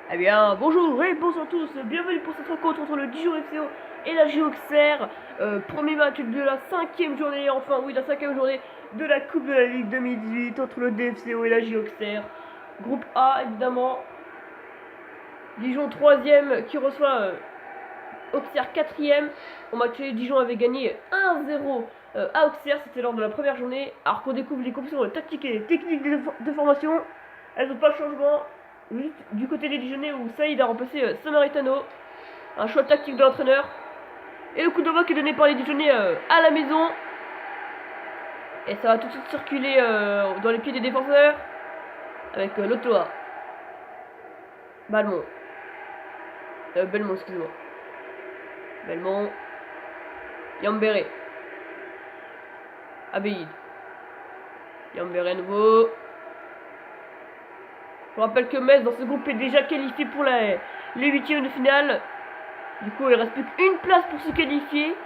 Eh bien, bonjour et bonsoir à tous, bienvenue pour cette rencontre entre le Dijon FCO et la Auxerre. Premier match de la cinquième journée, enfin oui, la cinquième journée de la Coupe de la Ligue 2018 entre le DFCO et la Auxerre. Groupe A, évidemment. Dijon 3ème qui reçoit Auxerre 4ème. Au match, Dijon avait gagné 1-0 à Auxerre, c'était lors de la première journée. Alors qu'on découvre les compétitions tactiques et techniques de formation, elles n'ont pas de changement. Juste du côté des Dijonnais où Saïd a remplacé Samaritano. Un choix tactique de l'entraîneur. Et le coup d'envoi qui est donné par les Dijonnais à la maison. Et ça va tout de suite circuler dans les pieds des défenseurs. Avec Lotoa. Belmont, excusez-moi. Belmont. Yambéré. Abéid. Yambéré à nouveau. Je vous rappelle que Metz dans ce groupe est déjà qualifié pour les huitièmes de finale. Du coup, il reste plus qu'une place pour se qualifier.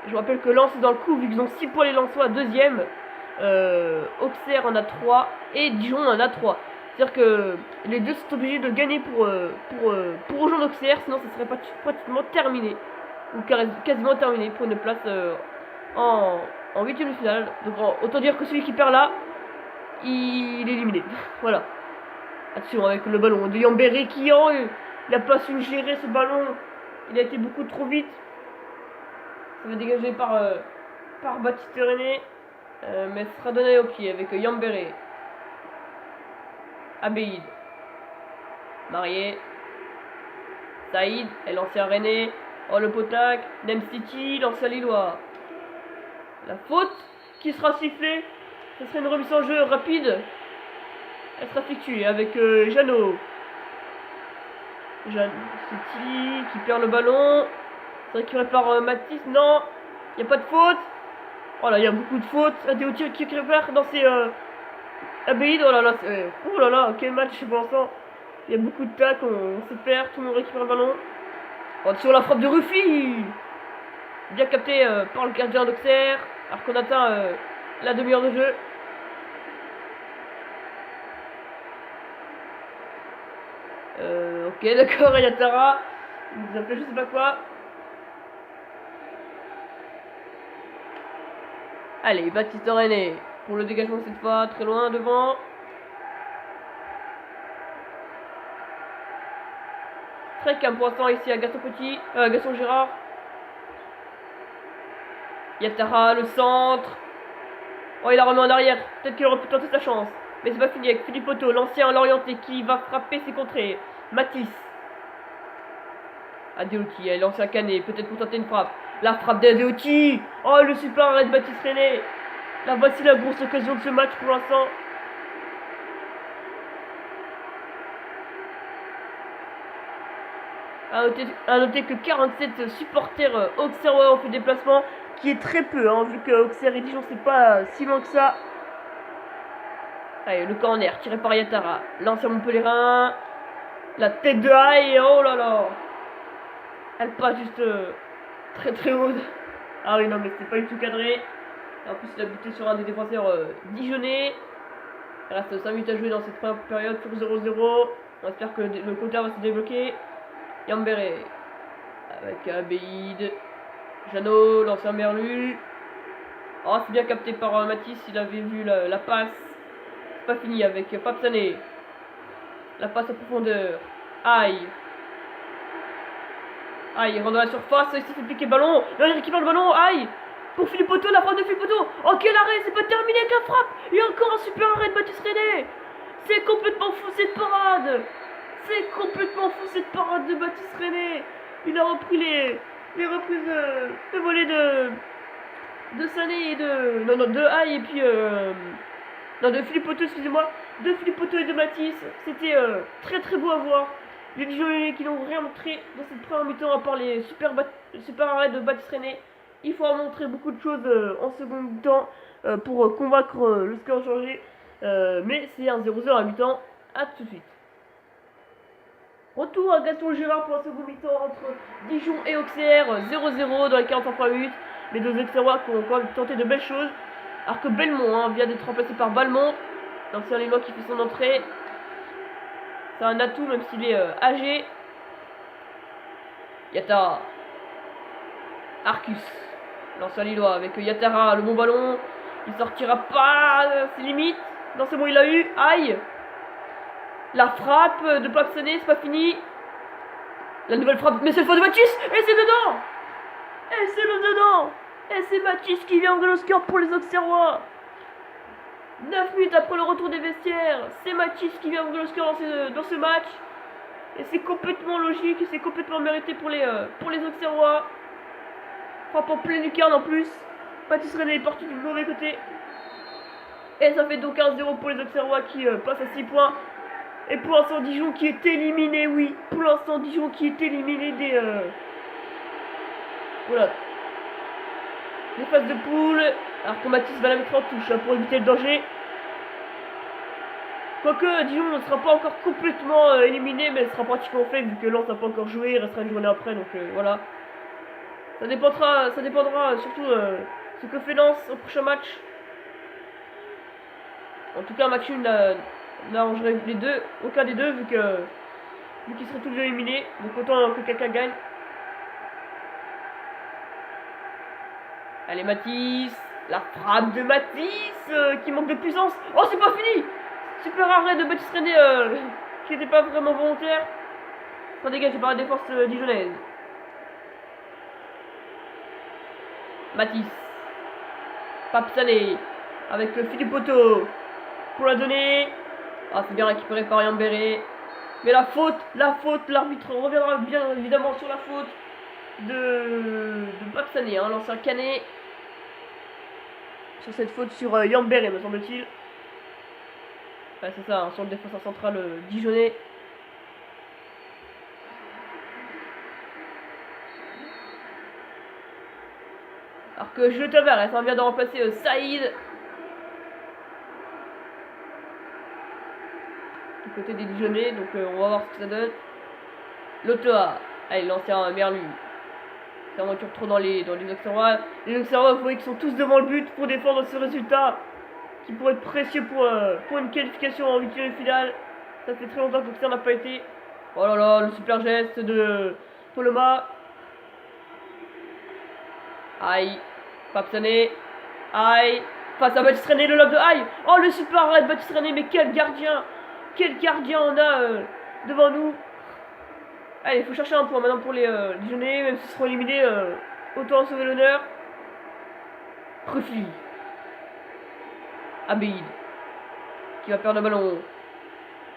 Je vous rappelle que Lens est dans le coup vu qu'ils ont 6 points les Lensois deuxième. Auxerre en a 3 et Dijon en a 3. C'est-à-dire que les deux sont obligés de gagner pour rejoindre Auxerre, sinon ça serait pratiquement terminé. Ou quasiment terminé pour une place en huitième de finale. Donc autant dire que celui qui perd là, il est éliminé. Voilà. Attention avec le ballon de Yambéré qui il n'a pas su gérer ce ballon. Il a été beaucoup trop vite. Ça va dégager par Baptiste René. Mais ce sera donné au pied avec Yambéré. Abéid. Marié. Saïd et l'ancien René. Oh le potac. Nemstiti, l'ancien Lillois. La faute qui sera sifflée. Ce serait une remise en jeu rapide. Elle sera effectuée avec Jeannot. City qui perd le ballon. C'est récupéré par Matisse. Non, il n'y a pas de faute. Oh là, il y a beaucoup de fautes. Adéoti qui récupère dans ses Abéid. Oh là là, quel match pour l'instant. Il y a beaucoup de tacs, on se perd, tout le monde récupère le ballon. Oh, sur la frappe de Ruffy. Bien capté par le gardien d'Auxerre. Alors qu'on atteint la demi-heure de jeu. Ok, d'accord, Yatara. Il nous appelle je sais pas quoi. Allez, Baptiste René. Pour le dégagement cette fois, très loin devant. Très calme pour l'instant ici à Gaston Girard. Yatara, le centre. Oh, il la remis en arrière. Peut-être qu'il aurait pu tenter sa chance. Mais c'est pas fini avec Philippe Otto, l'ancien Lorienté qui va frapper ses contrées. Matisse. Adéoti, l'ancien Canet, peut-être pour tenter une frappe. La frappe d'Adéoti. Oh, le super arrêt de Baptiste René. Là, voici la grosse occasion de ce match pour l'instant. À noter que 47 supporters auxerrois ont fait déplacement, qui est très peu, hein, vu que Auxerre et Dijon c'est pas si loin que ça. Allez, le corner tiré par Yatara, l'ancien Montpellierin, la tête de Haï, oh là là, elle passe juste très très haute. Ah oui, non, mais c'était pas du tout cadré. En plus, il a buté sur un des défenseurs dijonnais. Il reste 5 minutes à jouer dans cette première période, sur 0-0. On espère que le compteur va se débloquer. Yambéré avec Abéid. Jeannot, l'ancien Merlu. Oh, c'est bien capté par Matisse, il avait vu la passe. C'est pas fini avec Papsané. La passe à profondeur. Aïe. Aïe, il rentre dans la surface, il s'est fait piquer le ballon. Là, il récupère le ballon, aïe. Pour Philippe Otto, la frappe de Philippe Otto. Oh, quel arrêt, c'est pas terminé avec la frappe. Il y a encore un super arrêt de Baptiste René. C'est complètement fou cette parade. C'est complètement fou cette parade de Baptiste René. Il a repris les reprises de volée de Sané et de Haï et puis non, de Philippe Otto, excusez-moi, de Philippe Otto et de Matisse. C'était très très beau à voir. Les Dijonnais qui n'ont rien montré dans cette première mi-temps à part les super arrêts de Baptiste René. Il faut en montrer beaucoup de choses en second temps pour convaincre le score changé. Mais c'est un 0-0 à mi-temps. A tout de suite. Retour à Gaston Girard pour un second mi-temps entre Dijon et Auxerre. 0-0 dans les 45 minutes. Les deux Auxerrois qui ont quand même tenté de belles choses. Alors que Belmont vient d'être remplacé par Balmont, l'ancien Lillois qui fait son entrée. C'est un atout même s'il est âgé. Yata. Arcus. L'ancien Lillois avec Yatara, le bon ballon. Il sortira pas, c'est limite. Non, c'est bon, il l'a eu. Aïe. La frappe de Papsané, c'est pas fini. La nouvelle frappe, mais c'est le faute de Mathis. Et c'est dedans. Et c'est le dedans. Et c'est Mathis qui vient ouvrir le score pour les Auxerrois. 9 minutes après le retour des vestiaires, c'est Mathis qui vient ouvrir le score dans ce match. Et c'est complètement logique, c'est complètement mérité pour les Auxerrois. Frappe en pleine lucarne en plus. Mathis René est parti du mauvais côté. Et ça fait donc 1-0 pour les Auxerrois qui passent à 6 points. Et pour l'instant, Dijon qui est éliminé, oui. Pour l'instant, Dijon qui est éliminé des... Voilà. Des phases de poule. Alors que Mathis va la mettre en touche pour éviter le danger. Quoique Dijon ne sera pas encore complètement éliminé, mais elle sera pratiquement fait vu que Lens n'a pas encore joué, il restera une journée après, donc voilà. Ça dépendra surtout ce que fait Lens au prochain match. En tout cas, un match nul n'arrangerait les deux, aucun des deux vu qu'ils seraient tous deux éliminés, donc autant que quelqu'un gagne. Allez Mathis, la frappe de Mathis qui manque de puissance. Oh, c'est pas fini. Super arrêt de Baptiste René qui n'était pas vraiment volontaire. Pas dégagé par la défense dijonnaise. Mathis. Papsané avec Philippe Otto pour la donner. Ah, c'est bien récupéré par Yambéré. Mais la faute, l'arbitre reviendra bien évidemment sur la faute de Papsané, hein, l'ancien Canet. Sur cette faute sur Yambéré, me semble-t-il. Ouais, c'est ça, hein, sur le défenseur central dijonnais. Alors que Jules Tavares vient de remplacer Saïd. Du côté des Dijonnais, donc on va voir ce que ça donne. Lotoa, allez, l'ancien Merlu. C'est vraiment trop dans les Auxerrois. Les Auxerrois, vous voyez qu'ils sont tous devant le but pour défendre ce résultat qui pourrait être précieux pour une qualification en huitième de finale. Ça fait très longtemps que ça n'a pas été. Oh là là, le super geste de Toloma. Aïe, Papsané. Aïe, face à Baptiste René, le lob de Aïe. Oh, le super arrêt de Baptiste René, mais quel gardien on a devant nous. Allez, il faut chercher un point maintenant pour les Dijonnais, même s'ils seront éliminés, autant sauver l'honneur. Ruffy. Abid. Qui va perdre le ballon.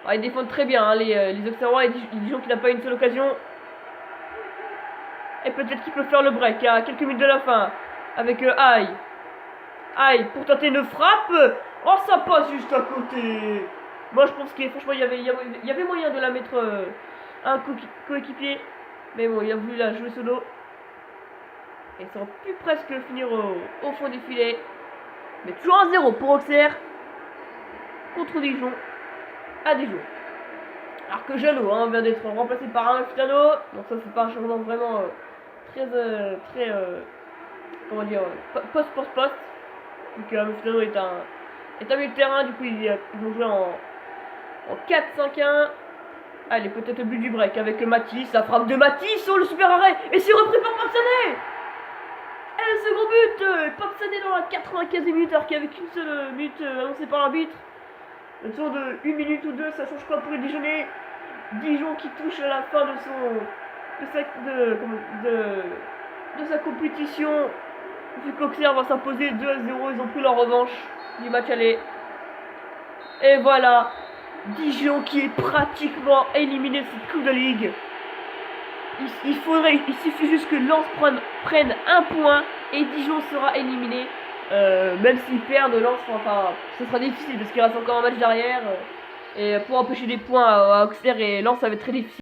Ah, ils défendent très bien, hein, les Auxerrois et Dijon qui n'a pas une seule occasion. Et peut-être qu'il peut faire le break à quelques minutes de la fin. Avec Aïe. Aïe, pour tenter une frappe. Oh, ça passe juste à côté. Moi, je pense qu'il franchement, il y avait moyen de la mettre un coéquipier. Mais bon, il a voulu la jouer solo. Et ça aurait pu presque finir au fond des filets. Mais toujours 1-0 pour Auxerre. Contre Dijon. À Dijon. Alors que Jeannot vient d'être remplacé par un Fitano. Donc ça, c'est pas un changement vraiment très comment dire, poste. Donc Fitano est un milieu de terrain. Du coup, ils vont jouer en 4-5-1. Allez, peut-être le but du break avec Mathis. La frappe de Mathis. Oh, le super arrêt. Et c'est repris par Papsané. Et le second but. Papsané dans la 95e minute. Alors qu'il n'y avait qu'une seule minute annoncée par l'arbitre. Le tour de 1 minute ou 2. Ça change quoi pour les Dijonnais? Dijon qui touche à la fin de sa compétition. Vu qu'Auxerre va s'imposer 2-0. Ils ont pris leur revanche du match aller. Et voilà. Dijon qui est pratiquement éliminé de cette Coupe de Ligue. Il suffit juste que Lens prenne un point et Dijon sera éliminé. Même s'ils perdent, Lens, enfin, ce sera difficile parce qu'il reste encore un match derrière. Et pour empêcher des points à Auxerre et Lens, ça va être très difficile.